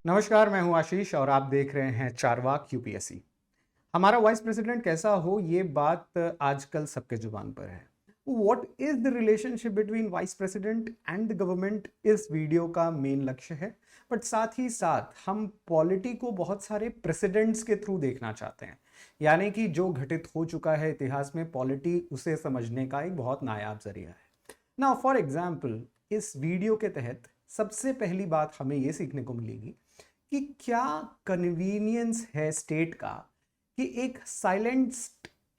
नमस्कार, मैं हूं आशीष और आप देख रहे हैं चारवाक यूपीएससी। हमारा वाइस प्रेसिडेंट कैसा हो, ये बात आजकल सबके जुबान पर है। What is the relationship between vice president and the government इस वीडियो का मेन लक्ष्य है। बट साथ ही साथ हम पॉलिटी को बहुत सारे प्रेसिडेंट्स के थ्रू देखना चाहते हैं, यानी कि जो घटित हो चुका है इतिहास में, पॉलिटी उसे समझने का एक बहुत नायाब जरिया है। नाउ फॉर एग्जाम्पल, इस वीडियो के तहत सबसे पहली बात हमें यह सीखने को मिलेगी कि क्या कन्वीनियंस है स्टेट का कि एक साइलेंट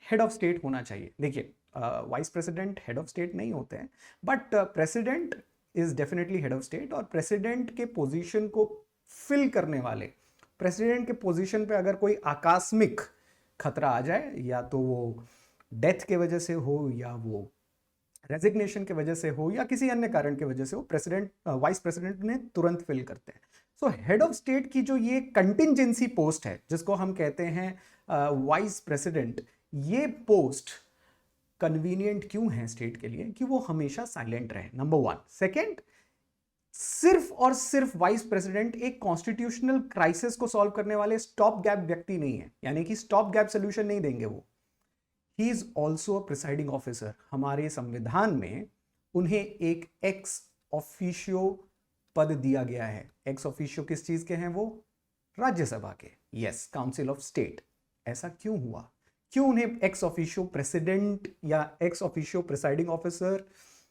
हेड ऑफ स्टेट होना चाहिए। देखिए, vice president head of state नहीं होते हैं, but president is definitely head of state. और प्रेसिडेंट के पोजीशन को फिल करने वाले, प्रेसिडेंट के पोजीशन पे अगर कोई आकस्मिक खतरा आ जाए, या तो वो डेथ के वजह से हो, या वो रेजिग्नेशन की वजह से हो, या किसी अन्य कारण की वजह से हो, प्रेसिडेंट वाइस प्रेसिडेंट ने तुरंत फिल करते हैं। सो हेड ऑफ स्टेट की जो ये कंटिंजेंसी पोस्ट है, जिसको हम कहते हैं वाइस प्रेसिडेंट, ये पोस्ट कन्वीनियंट क्यों है स्टेट के लिए कि वो हमेशा साइलेंट रहे, नंबर वन। सेकेंड, सिर्फ और सिर्फ वाइस प्रेसिडेंट एक कॉन्स्टिट्यूशनल क्राइसिस को सॉल्व करने वाले स्टॉप गैप व्यक्ति नहीं है, यानी कि स्टॉप गैप सोल्यूशन नहीं देंगे वो। He is also a presiding officer. हमारे संविधान में उन्हें एक एक्स ऑफिशियो पद दिया गया है। एक्स ऑफिशियो किस चीज के हैं वो? राज्यसभा के। Yes, council of state. ऐसा क्यों हुआ? क्यों उन्हें एक्स ऑफिशियो प्रेसिडेंट या एक्स ऑफिशियो प्रिसाइडिंग ऑफिसर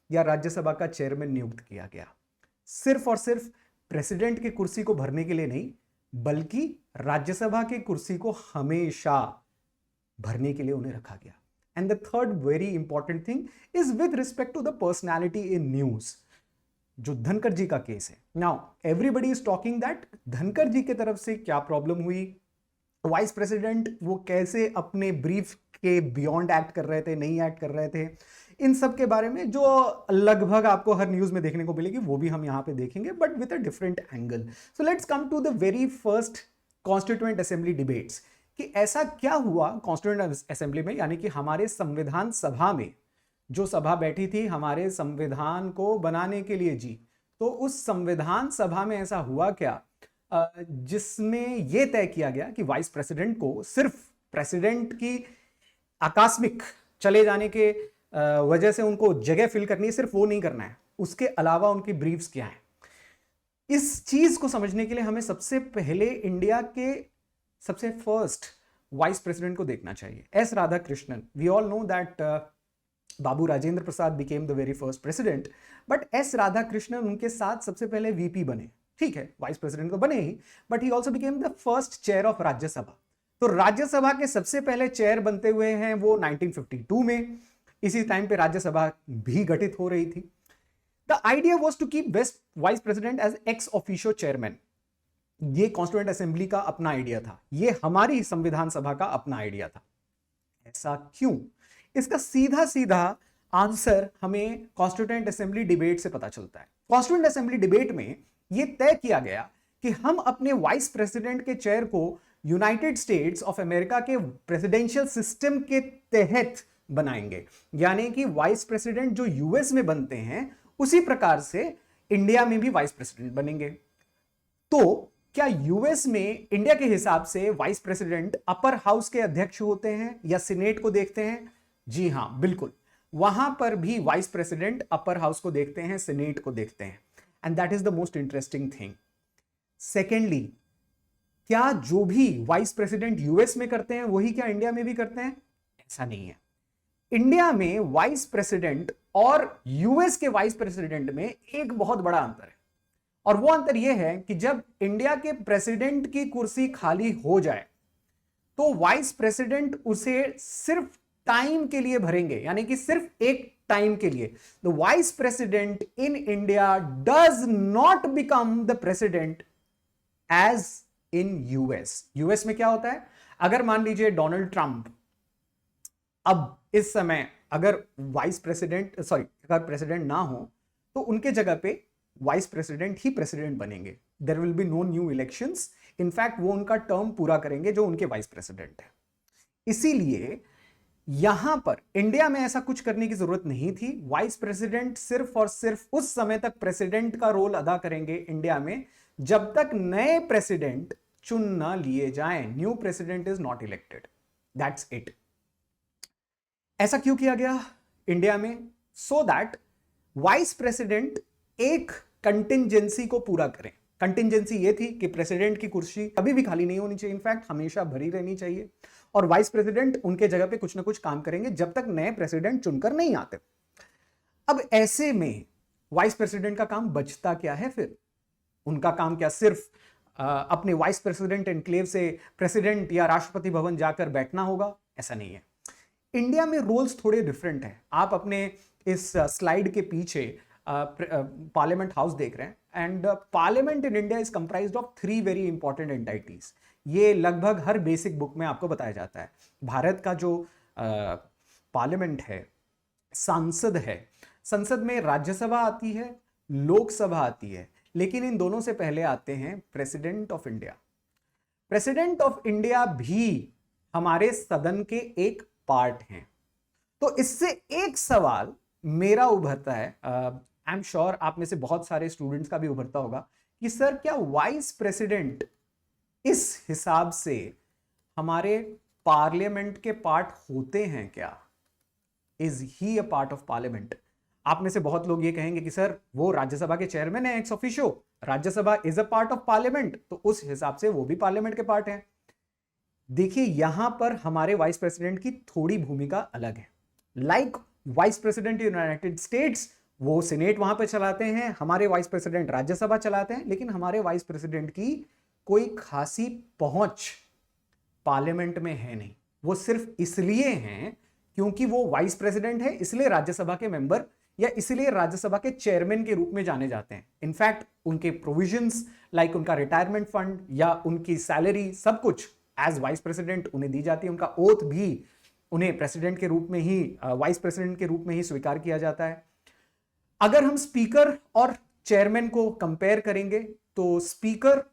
या राज्यसभा का चेयरमैन नियुक्त किया गया? सिर्फ और सिर्फ प्रेसिडेंट की कुर्सी को भरने के लिए नहीं, बल्कि राज्यसभा की कुर्सी को हमेशा भरने के लिए उन्हें रखा गया। And the third very important thing is with respect to the personality in news. जो धनखड़ जी का केस है, now everybody is talking that Dhankhar ji की तरफ से क्या प्रॉब्लम हुई, वाइस प्रेसिडेंट वो कैसे अपने ब्रीफ के बियॉन्ड एक्ट कर रहे थे, नहीं एक्ट कर रहे थे, इन सब के बारे में जो लगभग आपको हर न्यूज में देखने को मिलेगी, वो भी हम यहां पे देखेंगे, but with a different angle. So let's come to the very first constituent assembly debates कि ऐसा क्या हुआ कॉन्स्टिट्यूएंट असेंबली में, यानी कि हमारे संविधान सभा में जो सभा बैठी थी हमारे संविधान को बनाने के लिए जी, तो उस संविधान सभा में ऐसा हुआ क्या जिसमें यह तय किया गया कि वाइस प्रेसिडेंट को सिर्फ प्रेसिडेंट की आकस्मिक चले जाने के वजह से उनको जगह फिल करनी है, सिर्फ वो नहीं करना है, उसके अलावा उनकी ब्रीफ्स क्या है। इस चीज को समझने के लिए हमें सबसे पहले इंडिया के सबसे फर्स्ट वाइस प्रेसिडेंट को देखना चाहिए, S Radhakrishnan. We all know that Babu Rajendra Prasad became the very first president, but S Radhakrishnan उनके साथ सबसे पहले वीपी बने। ठीक है, वाइस प्रेसिडेंट तो बने ही, but he also became the first chair of Rajya Sabha. तो राज्यसभा के सबसे पहले चेयर बनते हुए हैं वो 1952 में। इसी टाइम पे राज्यसभा भी गठित हो रही थी। The idea was to keep best vice president as ex officio chairman. ये कॉन्स्टिट्यूएंट असेंबली का अपना आइडिया था, ये हमारी संविधान सभा का अपना आइडिया था। ऐसा क्यों? इसका सीधा सीधा आंसर हमें कॉन्स्टिट्यूएंट असेंबली डिबेट से पता चलता है। कॉन्स्टिट्यूएंट असेंबली डिबेट में यह तय किया गया कि हम अपने वाइस प्रेसिडेंट के चेयर को यूनाइटेड स्टेट्स ऑफ अमेरिका के प्रेसिडेंशियल सिस्टम के तहत बनाएंगे, यानी कि वाइस प्रेसिडेंट जो यूएस में बनते हैं उसी प्रकार से इंडिया में भी वाइस प्रेसिडेंट बनेंगे। तो क्या यूएस में इंडिया के हिसाब से वाइस प्रेसिडेंट अपर हाउस के अध्यक्ष होते हैं या सीनेट को देखते हैं? जी हां, बिल्कुल। वहां पर भी वाइस प्रेसिडेंट अपर हाउस को देखते हैं, सीनेट को देखते हैं। And that is the most interesting thing. Secondly, क्या जो भी वाइस प्रेसिडेंट यूएस में करते हैं वही क्या इंडिया में भी करते हैं? ऐसा नहीं है। इंडिया में वाइस प्रेसिडेंट और यूएस के वाइस प्रेसिडेंट में एक बहुत बड़ा अंतर है, और वो अंतर यह है कि जब इंडिया के प्रेसिडेंट की कुर्सी खाली हो जाए तो वाइस प्रेसिडेंट उसे सिर्फ टाइम के लिए भरेंगे, यानी कि सिर्फ एक टाइम के लिए। The vice president in India does not become the president as in US. US में क्या होता है, अगर मान लीजिए डोनाल्ड ट्रंप अब इस समय अगर वाइस प्रेसिडेंट अगर प्रेसिडेंट ना हो तो उनके जगह पे वाइस प्रेसिडेंट ही प्रेसिडेंट बनेंगे। There will be no new elections. In fact वो उनका टर्म पूरा करेंगे जो उनके वाइस प्रेसिडेंट है। इसीलिए यहां पर इंडिया में ऐसा कुछ करने की जरूरत नहीं थी। वाइस प्रेसिडेंट सिर्फ और सिर्फ उस समय तक प्रेसिडेंट का रोल अदा करेंगे इंडिया में जब तक नए प्रेसिडेंट चुन न लिए जाएं। New president is not elected, that's it. ऐसा क्यों किया गया इंडिया में? सो दैट वाइस प्रेसिडेंट एक कंटिंजेंसी को पूरा करें। कंटिंजेंसी ये थी कि प्रेसिडेंट की कुर्सी कभी भी खाली नहीं होनी चाहिए, इनफैक्ट हमेशा भरी रहनी चाहिए, और वाइस प्रेसिडेंट उनके जगह पे कुछ ना कुछ काम करेंगे जब तक नए प्रेसिडेंट चुनकर नहीं आते। अब ऐसे में वाइस प्रेसिडेंट का काम बचता क्या है फिर? उनका काम क्या सिर्फ अपने वाइस प्रेसिडेंट एनक्लेव से प्रेसिडेंट या राष्ट्रपति भवन जाकर बैठना होगा? ऐसा नहीं है। इंडिया में रोल्स थोड़े डिफरेंट हैं। आप अपने इस स्लाइड के पीछे पार्लियामेंट हाउस देख रहे हैं, and parliament in India is comprised of 3 very important entities. ये लगभग हर बेसिक बुक में आपको बताया जाता है। भारत का जो पार्लियामेंट है, सांसद है, संसद में राज्यसभा आती है, लोकसभा आती है, लेकिन इन दोनों से पहले आते हैं president of India. President of India भी हमारे सदन के एक पार्ट हैं। तो इससे एक सवाल मेरा उभरता है, आई एम श्योर आप में से बहुत सारे स्टूडेंट्स का भी उभरता होगा, कि सर क्या वाइस प्रेसिडेंट इस हिसाब से हमारे पार्लियामेंट के पार्ट होते हैं क्या? Is he a part of parliament? आप में से बहुत लोग ये कहेंगे कि सर वो राज्यसभा के चेयरमैन है ex officio, Rajya Sabha is a part of parliament, तो उस हिसाब से वो भी पार्लियामेंट के पार्ट हैं। देखिए यहां पर हमारे वाइस प्रेसिडेंट की थोड़ी भूमिका अलग है। Like vice president United states, वो सीनेट वहां पर चलाते हैं, हमारे वाइस प्रेसिडेंट राज्यसभा चलाते हैं, लेकिन हमारे वाइस प्रेसिडेंट की कोई खासी पहुंच पार्लियामेंट में है नहीं। वो सिर्फ इसलिए हैं क्योंकि वो वाइस प्रेसिडेंट है, इसलिए राज्यसभा के मेंबर या इसलिए राज्यसभा के चेयरमैन के रूप में जाने जाते हैं। इनफैक्ट उनके प्रोविजंस लाइक उनका रिटायरमेंट फंड या उनकी सैलरी सब कुछ एज वाइस प्रेसिडेंट उन्हें दी जाती है। उनका ओथ भी उन्हें प्रेसिडेंट के रूप में ही, वाइस प्रेसिडेंट के रूप में ही स्वीकार किया जाता है। अगर हम स्पीकर और चेयरमैन को कंपेयर करेंगे तो speaker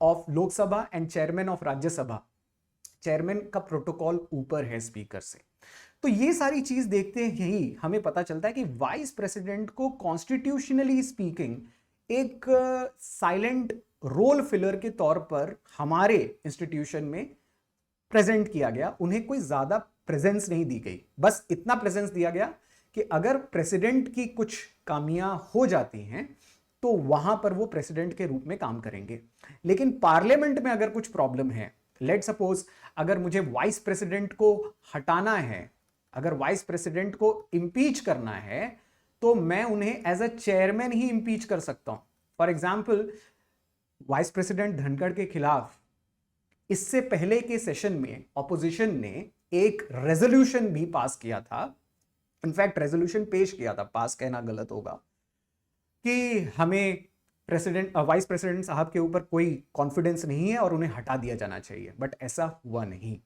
of Lok Sabha and chairman of Rajya Sabha, chairman का प्रोटोकॉल ऊपर है स्पीकर से। तो ये सारी चीज देखते ही हमें पता चलता है कि वाइस प्रेसिडेंट को कॉन्स्टिट्यूशनली स्पीकिंग एक साइलेंट रोल फिलर के तौर पर हमारे इंस्टीट्यूशन में प्रेजेंट किया गया। उन्हें कोई ज्यादा प्रेजेंस नहीं दी गई, बस इतना प्रेजेंस दिया गया कि अगर प्रेसिडेंट की कुछ खामियां हो जाती हैं तो वहां पर वो प्रेसिडेंट के रूप में काम करेंगे। लेकिन पार्लियामेंट में अगर कुछ प्रॉब्लम है, लेट सपोज अगर मुझे वाइस प्रेसिडेंट को हटाना है, अगर वाइस प्रेसिडेंट को इंपीच करना है, तो मैं उन्हें एज अ चेयरमैन ही इंपीच कर सकता हूं। For example vice president Dhankhar के खिलाफ इससे पहले के सेशन में ऑपोजिशन ने एक रेजोल्यूशन भी पास किया था, इनफैक्ट रेजोल्यूशन पेश किया था, पास कहना गलत होगा, कि हमें प्रेसिडेंट वाइस प्रेसिडेंट साहब के ऊपर कोई कॉन्फिडेंस नहीं है और उन्हें हटा दिया जाना चाहिए, बट ऐसा हुआ नहीं।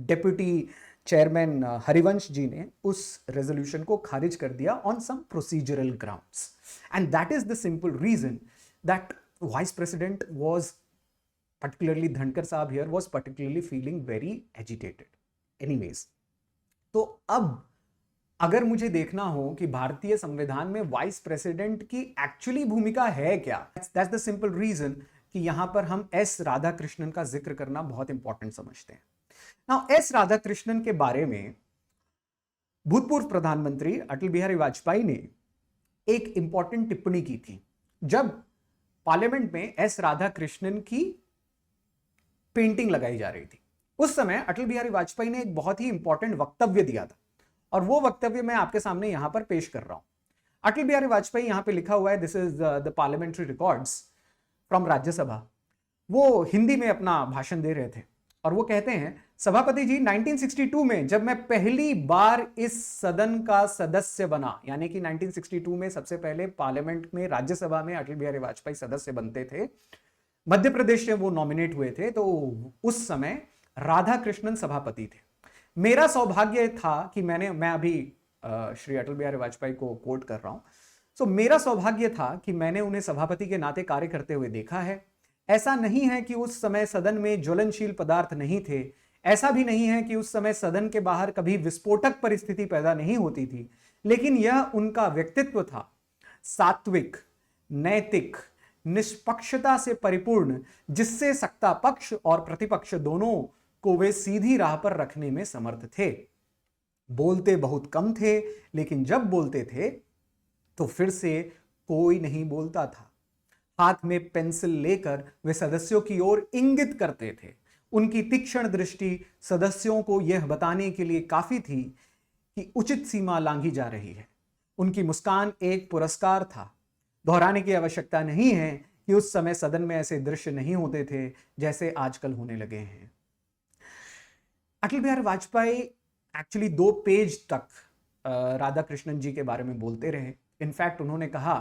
डेप्यूटी चेयरमैन हरिवंश जी ने उस रेजोल्यूशन को खारिज कर दिया on some procedural grounds, and that is the simple reason that vice president was particularly Dhankhar साहब here was particularly feeling very agitated. Anyways, तो अब अगर मुझे देखना हो कि भारतीय संविधान में वाइस प्रेसिडेंट की एक्चुअली भूमिका है क्या, that's the simple reason कि यहां पर हम एस राधाकृष्णन का जिक्र करना बहुत इंपॉर्टेंट समझते हैं। नाउ एस राधाकृष्णन के बारे में भूतपूर्व प्रधानमंत्री अटल बिहारी वाजपेयी ने एक इंपॉर्टेंट टिप्पणी की थी जब पार्लियामेंट में एस राधाकृष्णन की पेंटिंग लगाई जा रही थी। उस समय अटल बिहारी वाजपेयी ने एक बहुत ही इंपॉर्टेंट वक्तव्य दिया था, और वो वक्तव्य मैं आपके सामने यहां पर पेश कर रहा हूं। अटल बिहारी वाजपेयी, यहां पे लिखा हुआ है, this is the parliamentary records from Rajya Sabha. वो हिंदी में अपना भाषण दे रहे थे और वो कहते हैं, सभापति जी 1962 में जब मैं पहली बार इस सदन का सदस्य बना, यानी कि 1962 में सबसे पहले पार्लियामेंट में राज्यसभा में अटल बिहारी वाजपेयी सदस्य बनते थे, मध्य प्रदेश से वो नॉमिनेट हुए थे, तो उस समय राधाकृष्णन सभापति थे। मेरा सौभाग्य था कि मैं अभी श्री अटल बिहारी वाजपेयी को कोट कर रहा हूं, सो मेरा सौभाग्य था कि मैंने उन्हें सभापति के नाते कार्य करते हुए देखा है। ऐसा नहीं है कि उस समय सदन में ज्वलनशील पदार्थ नहीं थे, ऐसा भी नहीं है कि उस समय सदन के बाहर कभी विस्फोटक परिस्थिति पैदा नहीं होती थी, लेकिन यह उनका व्यक्तित्व था, सात्विक, नैतिक, निष्पक्षता से परिपूर्ण, जिससे सत्ता पक्ष और प्रतिपक्ष दोनों को वे सीधी राह पर रखने में समर्थ थे। बोलते बहुत कम थे, लेकिन जब बोलते थे तो फिर से कोई नहीं बोलता था। हाथ में पेंसिल लेकर वे सदस्यों की ओर इंगित करते थे। उनकी तीक्ष्ण दृष्टि सदस्यों को यह बताने के लिए काफी थी कि उचित सीमा लांघी जा रही है। उनकी मुस्कान एक पुरस्कार था। दोहराने की आवश्यकता नहीं है कि उस समय सदन में ऐसे दृश्य नहीं होते थे जैसे आजकल होने लगे हैं। अटल बिहारी वाजपेयी एक्चुअली 2 पेज तक राधा कृष्णन जी के बारे में बोलते रहे। इनफैक्ट उन्होंने कहा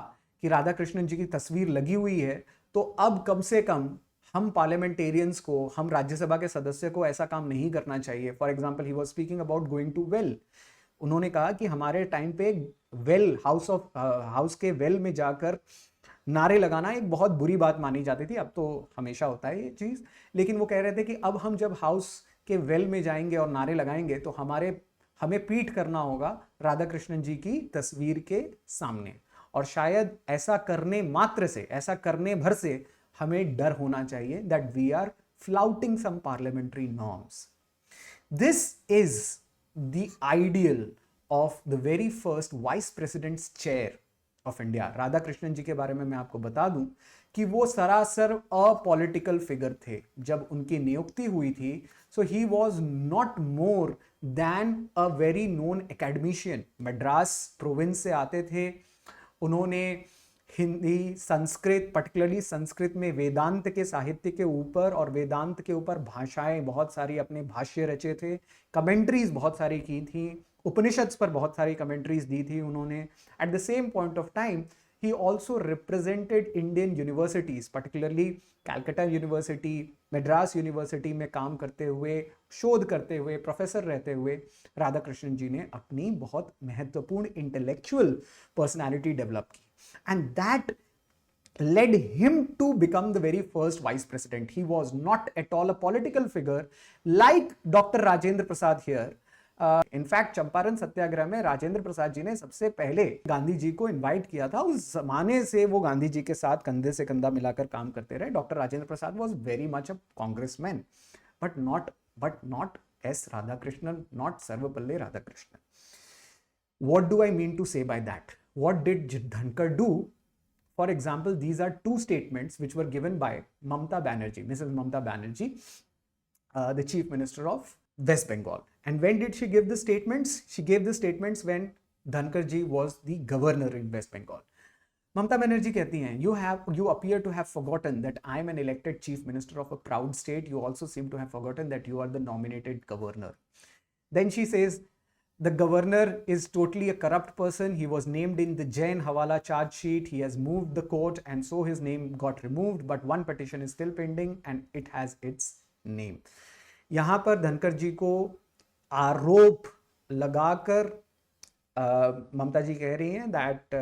कि राधा कृष्णन जी की तस्वीर लगी हुई है, तो अब कम से कम हम पार्लियामेंटेरियंस को, हम राज्यसभा के सदस्य को ऐसा काम नहीं करना चाहिए। For example, he was speaking about going to well. उन्होंने कहा कि हमारे टाइम पे वेल, हाउस के वेल में जाकर नारे लगाना एक बहुत बुरी बात मानी जाती थी। अब तो हमेशा होता है ये चीज, लेकिन वो कह रहे थे कि अब हम जब हाउस के वेल में जाएंगे और नारे लगाएंगे तो हमें पीठ करना होगा राधा कृष्णन जी की तस्वीर के सामने, और शायद ऐसा करने मात्र से, ऐसा करने भर से हमें डर होना चाहिए that we are flouting some parliamentary norms. This is the ideal of the very first vice president's chair of India. Radhakrishnan ji के बारे में मैं आपको बता दूं कि वो सरासर अपॉलिटिकल फिगर थे जब उनकी नियुक्ति हुई थी। So he was not more than a very known academician. Madras province से आते थे। उन्होंने हिंदी, संस्कृत, पर्टिकुलरली संस्कृत में वेदांत के साहित्य के ऊपर और वेदांत के ऊपर भाषाएं, बहुत सारी अपने भाष्य रचे थे, कमेंट्रीज बहुत सारी की थी, उपनिषद्स पर बहुत सारी कमेंट्रीज दी थी उन्होंने। Eight the same point of time he also represented Indian universities, particularly Calcutta University, Madras University में काम करते हुए, शोध करते हुए, प्रोफेसर रहते हुए राधा कृष्णन जी ने अपनी बहुत महत्वपूर्ण इंटेलेक्चुअल पर्सनालिटी डेवलप की, and that led him to become the very first vice president. He was not at all a political figure like Dr. Rajendra Prasad here. In fact Champaran Satyagraha में राजेंद्र प्रसाद जी ने सबसे पहले गांधी जी को इनवाइट किया था। उस जमाने से वो गांधी जी के साथ कंधे से कंधा मिलाकर काम करते रहे। Doctor Rajendra Prasad was very much a congressman, but not as Radhakrishnan, not Sarvepalli Radhakrishnan. What do I mean to say by that? What did Dhankhar do? For example, these are 2 statements which were given by Mamata Banerjee, Mrs. Mamata Banerjee, the Chief Minister of West Bengal. And when did she give the statements? She gave the statements when Dhankar ji was the governor in West Bengal. Mamata Banerjee कहती हैं, you appear to have forgotten that I am an elected chief minister of a proud state. You also seem to have forgotten that you are the nominated governor. Then she says, the governor is totally a corrupt person. He was named in the Jain Hawala charge sheet. He has moved the court, and so his name got removed. But one petition is still pending, and it has its name. यहाँ पर धनखड़ जी को आरोप लगाकर ममता जी कह रही हैं that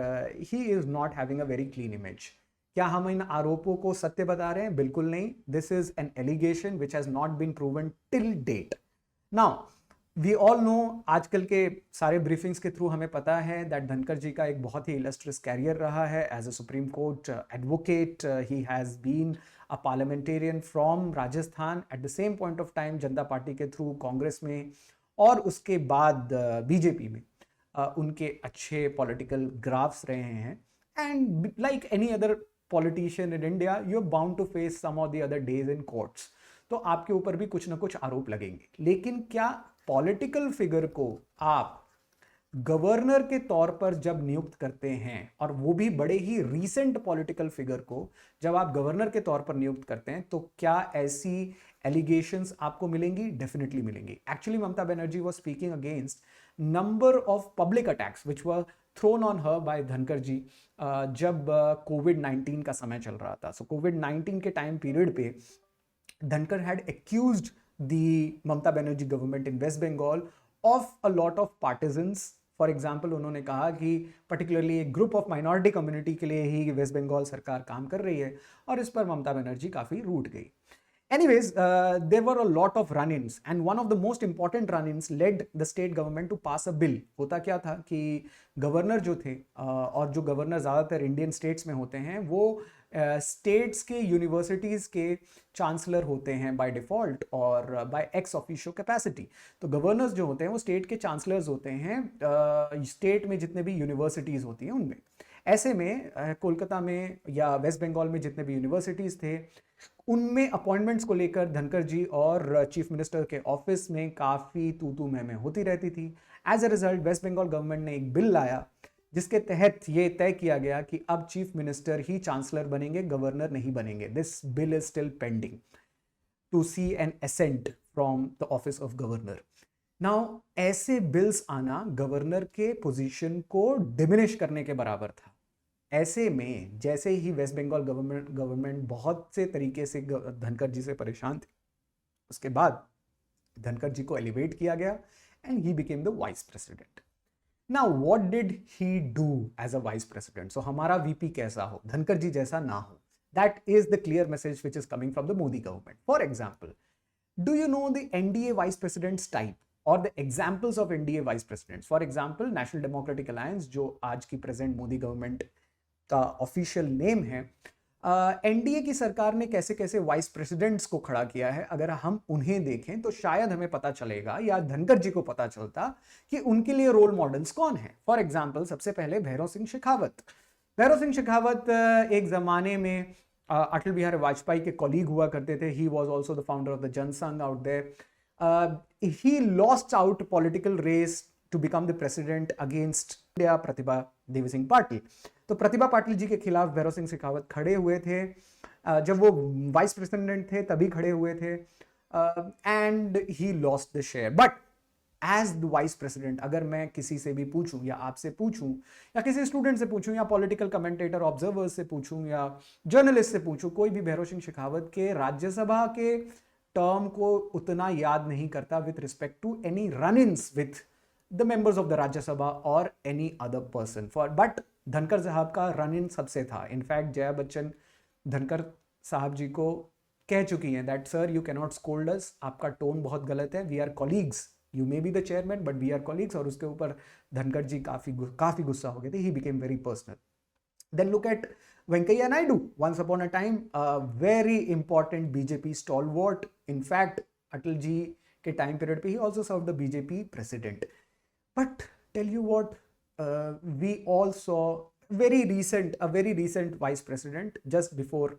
he is not having a very clean image. क्या हम इन आरोपों को सत्य बता रहे हैं? बिल्कुल नहीं। This is an allegation which has not been proven till date. Now we all know, आजकल के सारे ब्रीफिंग्स के थ्रू हमें पता है दैट धनखड़ जी का एक बहुत ही इलस्ट्रियस कैरियर रहा है as a supreme court advocate. He has been a parliamentarian from Rajasthan, at the same point of time Janata Party के थ्रू कांग्रेस में, और उसके बाद बीजेपी में उनके अच्छे पॉलिटिकल ग्राफ्स रहे हैं। And like any other politician in India, you are bound to face some of the other days in courts. तो आपके ऊपर भी कुछ ना कुछ आरोप लगेंगे। लेकिन क्या पॉलिटिकल फिगर को आप गवर्नर के तौर पर जब नियुक्त करते हैं, और वो भी बड़े ही रीसेंट पॉलिटिकल फिगर को जब आप गवर्नर के तौर पर नियुक्त करते हैं, तो क्या ऐसी एलिगेशंस आपको मिलेंगी? डेफिनेटली मिलेंगी। Actually Mamata Banerjee was speaking against number of public attacks which were thrown on her by Dhankhar ji जब कोविड-19 का समय चल रहा था। सो कोविड-19 के टाइम पीरियड पे Dhankhar had accused the Mamata Banerjee government in West Bengal of a lot of partisans. For example, उन्होंने कहा कि particularly एक group of minority community के लिए ही वेस्ट बंगाल सरकार काम कर रही है, और इस पर ममता बनर्जी काफ़ी रूठ गई। Anyways, there were a lot of run-ins and one of the most important run-ins led the state government to pass a bill. होता क्या था कि गवर्नर जो थे और जो गवर्नर ज़्यादातर इंडियन स्टेट्स में होते हैं वो स्टेट्स के यूनिवर्सिटीज़ के चांसलर होते हैं बाय डिफ़ॉल्ट और बाय एक्स ऑफिशियो कैपेसिटी। तो गवर्नर्स जो होते हैं वो स्टेट के चांसलर्स होते हैं स्टेट में जितने भी यूनिवर्सिटीज़ होती हैं उनमें। ऐसे में कोलकाता में या वेस्ट बंगाल में जितने भी यूनिवर्सिटीज़ थे उनमें अपॉइंटमेंट्स को लेकर धनखड़ जी और चीफ मिनिस्टर के ऑफिस में काफ़ी तू मैं होती रहती थी। As a result West Bengal government ने एक बिल लाया जिसके तहत ये तय किया गया कि अब चीफ मिनिस्टर ही चांसलर बनेंगे, गवर्नर नहीं बनेंगे। This bill is still pending to see an assent from the office of governor. Now ऐसे बिल्स आना गवर्नर के पोजीशन को डिमिनिश करने के बराबर था। ऐसे में जैसे ही वेस्ट बंगाल गवर्नमेंट बहुत से तरीके से धनखड़ जी से परेशान थे, उसके बाद धनखड़ जी को एलिवेट किया गया and he became the vice president. Now what did he do as a vice president? So हमारा वीपी कैसा हो, धनखड़ जी जैसा ना हो। That is the clear message which is coming from the Modi government. For example, do you know the NDA vice presidents type or the examples of NDA vice presidents? For example, National Democratic Alliance जो आज की present Modi government का official name है, NDA की सरकार ने कैसे कैसे वाइस प्रेसिडेंट्स को खड़ा किया है, अगर हम उन्हें देखें तो शायद हमें पता चलेगा या धनखड़ जी को पता चलता कि उनके लिए रोल मॉडल्स कौन है। फॉर एग्जाम्पल, सबसे पहले भैरव सिंह शेखावत। भैरव सिंह शेखावत एक जमाने में अटल बिहारी वाजपेयी के कॉलीग हुआ करते थे। He was also the founder of the Jana Sangh out there. he lost out political race to become the president against Pratibha Devi Singh Patil. तो प्रतिभा पाटिल जी के खिलाफ भैरव सिंह शेखावत खड़े हुए थे। जब वो वाइस प्रेसिडेंट थे तभी खड़े हुए थे and he lost the share. But as the vice president अगर मैं किसी से भी पूछूं या आपसे पूछूं या किसी स्टूडेंट से पूछूं या पॉलिटिकल कमेंटेटर ऑब्जर्वर्स से पूछूं या जर्नलिस्ट से पूछूं, कोई भी भैरव सिंह शेखावत के राज्यसभा के टर्म को उतना याद नहीं करता with respect to any run-ins with the members of the Rajya Sabha और any other person. For but Dhankhar sahab का रन इन सबसे था। इनफैक्ट जया बच्चन धनखड़ साहब जी को कह चुकी हैं that sir you can not scold us, आपका टोन बहुत गलत है, we are colleagues, you may be the chairman but we are colleagues. और उसके ऊपर धनखड़ जी काफी गुस्सा हो गए थे। He became very personal. Then look at Venkaiah Naidu. Once upon a time, a very important BJP stalwart. In fact, Atal ji के time period पे he also served the BJP president. But tell you what, we all saw a very recent vice president just before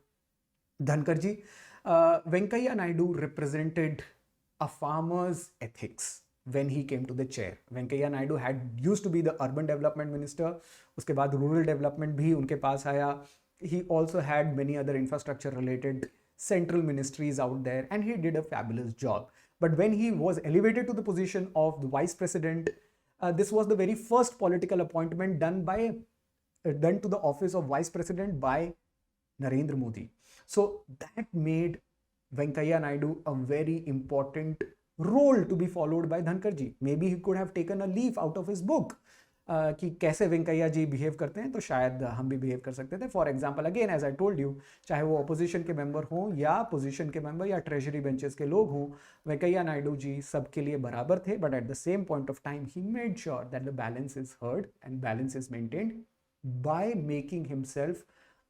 Dhankar ji. Venkaiah Naidu represented a farmer's ethics when he came to the chair. Venkaiah Naidu used to be the urban development minister. उसके बाद rural development भी उनके पास आया. He also had many other infrastructure related central ministries out there and he did a fabulous job. But when he was elevated to the position of the vice president, this was the very first political appointment done to the office of vice president by Narendra Modi. So that made Venkaiah Naidu a very important role to be followed by Dhankar ji. Maybe he could have taken a leaf out of his book कि कैसे वेंकैया जी behave करते हैं तो शायद हम भी behave कर सकते थे। For example, again as I told you, चाहे वो अपोजिशन के मेंबर हों या पोजीशन के मेंबर या ट्रेजरी बेंचेस के लोग हों, वेंकैया नायडू जी सबके लिए बराबर थे। But at the same point of time he made sure that the balance is heard and balance is maintained by making himself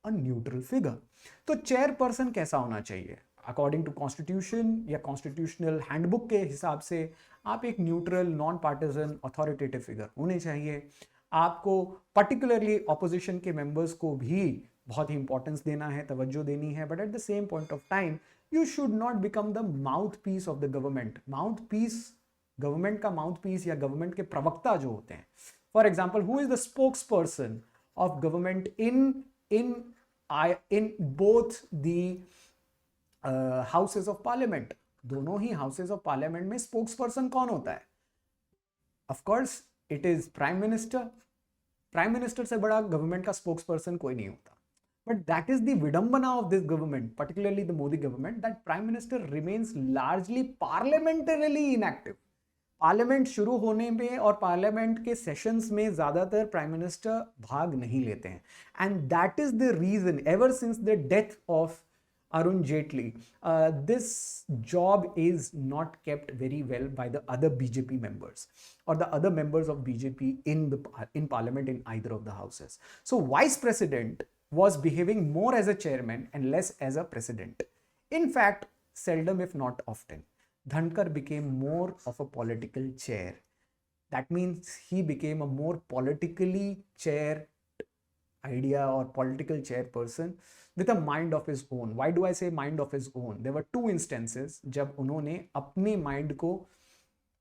a neutral figure. तो चेयरपर्सन कैसा होना चाहिए? अकॉर्डिंग टू कॉन्स्टिट्यूशन या कॉन्स्टिट्यूशनल हैंडबुक के हिसाब से आप एक neutral non partisan authoritative figure होने चाहिए। आपको पर्टिकुलरली ऑपोजिशन के मेंबर्स को भी बहुत ही इंपॉर्टेंस देना है, तवज्जो देनी है, but at the same point of time you should not become the mouthpiece of the government. Mouthpiece, government का माउथ पीस या गवर्नमेंट के प्रवक्ता जो होते हैं, for example who is the spokesperson of government in both the houses of parliament. दोनों ही houses of parliament में स्पोक्स पर्सन कौन होता है? Of course it is prime minister. Prime minister से बड़ा गवर्नमेंट का स्पोक्स पर्सन कोई नहीं होता। बट दैट इज द विडंबना of this government, particularly the Modi government, that prime minister remains largely parliamentarily inactive. Parliament शुरू होने में और पार्लियामेंट के सेशंस में ज्यादातर प्राइम मिनिस्टर भाग नहीं लेते हैं। And that is the reason ever since the death of Arun Jaitley. This job is not kept very well by the other BJP members or the other members of BJP in parliament in either of the houses. So vice president was behaving more as a chairman and less as a president. In fact, seldom if not often, Dhankar became more of a political chair. That means he became a more politically chair idea or political chairperson with a mind of his own. Why do I say mind of his own? There were two instances जब उन्होंने अपने mind को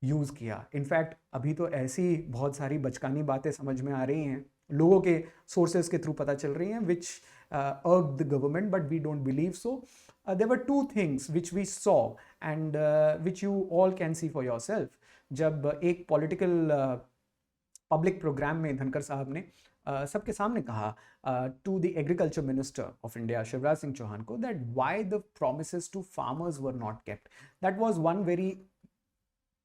use किया. In fact अभी तो ऐसी बहुत सारी बचकानी बातें समझ में आ रही हैं, लोगों के सोर्सेज के थ्रू पता चल रही हैं, which urge the government, but we don't believe so. There were two things which we saw and which you all can see for yourself. जब एक पॉलिटिकल पब्लिक प्रोग्राम में धनखड़ साहब ने सबके सामने कहा to the agriculture minister of India Shivraj Singh Chouhan को that why the promises to farmers were not kept. That was one very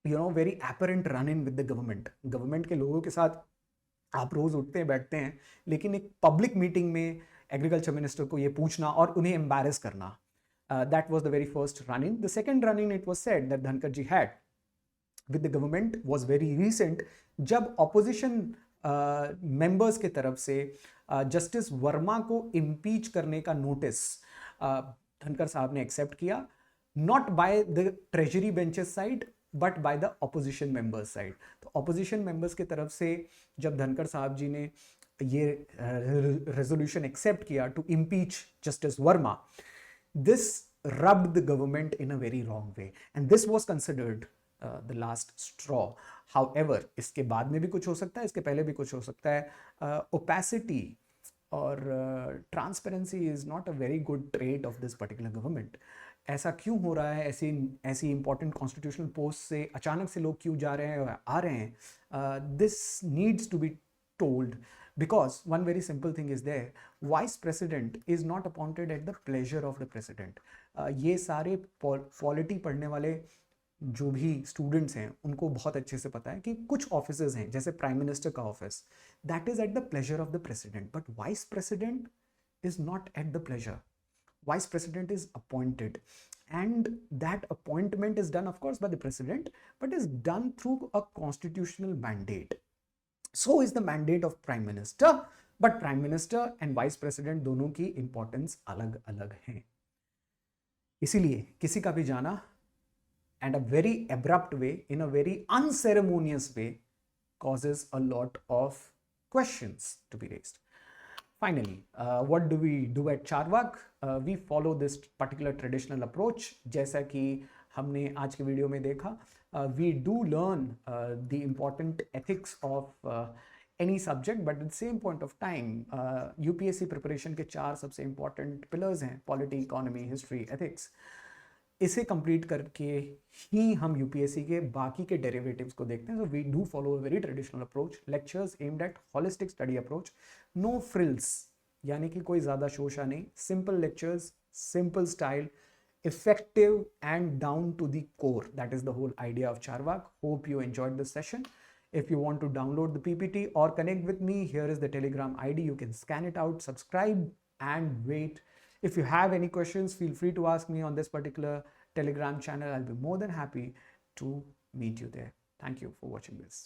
very apparent run in with the government के लोगों के साथ आप रोज उठते हैं बैठते हैं, लेकिन एक पब्लिक मीटिंग में एग्रीकल्चर मिनिस्टर को ये पूछना और उन्हें एम्बैरस करना, that was the very first run in. The second run in it was said that Dhankhar ji had with the government was very recent, जब ऑपोजिशन मेंबर्स के तरफ से जस्टिस वर्मा को इम्पीच करने का नोटिस धनखड़ साहब ने एक्सेप्ट किया, not by the treasury benches side but by the opposition members side. तो ऑपोजिशन मेंबर्स की तरफ से जब धनखड़ साहब जी ने ये रेजोल्यूशन एक्सेप्ट किया to impeach justice Verma, this rubbed the government in a very wrong way and this was considered the last straw. However, इसके बाद में भी कुछ हो सकता है, इसके पहले भी कुछ हो सकता है. Opacity और transparency is not a very good trait of this particular government. ऐसा क्यों हो रहा है, ऐसी इंपॉर्टेंट कॉन्स्टिट्यूशनल पोस्ट से अचानक से लोग क्यों जा रहे हैं आ रहे हैं? This needs to be told because one very simple thing is there. Vice president is not appointed at the pleasure of the president. ये सारे पॉलिटी पढ़ने वाले जो भी स्टूडेंट्स हैं उनको बहुत अच्छे से पता है कि कुछ ऑफिसेज हैं जैसे प्राइम मिनिस्टर का office, that is at the pleasure of the president, but vice president is not at the pleasure. Vice president is appointed and that appointment is done of course by the president but is done through a constitutional mandate. So is the mandate of prime minister, but prime minister and vice president दोनों की importance अलग अलग हैं. इसीलिए किसी का भी जाना and a very abrupt way, in a very unceremonious way, causes a lot of questions to be raised. Finally, what do we do at Charvak? We follow this particular traditional approach. जैसा कि हमने आज के video में देखा, we do learn the important ethics of any subject, but at the same point of time, UPSC preparation के 4 सबसे important pillars हैं: polity, economy, history, ethics. इसे कंप्लीट करके ही हम यूपीएससी के बाकी के डेरिवेटिव्स को देखते हैं. So we do follow a very traditional approach, lectures aimed at holistic study approach, no frills, यानी कि कोई ज़्यादा शोशा नहीं, simple lectures, simple style, effective and down to the core. That is the whole idea of Charvak. Hope you enjoyed this session. If you want to download the PPT or connect with me, here is the Telegram ID. You can scan it out, subscribe and wait. If you have any questions, feel free to ask me on this particular Telegram channel. I'll be more than happy to meet you there. Thank you for watching this.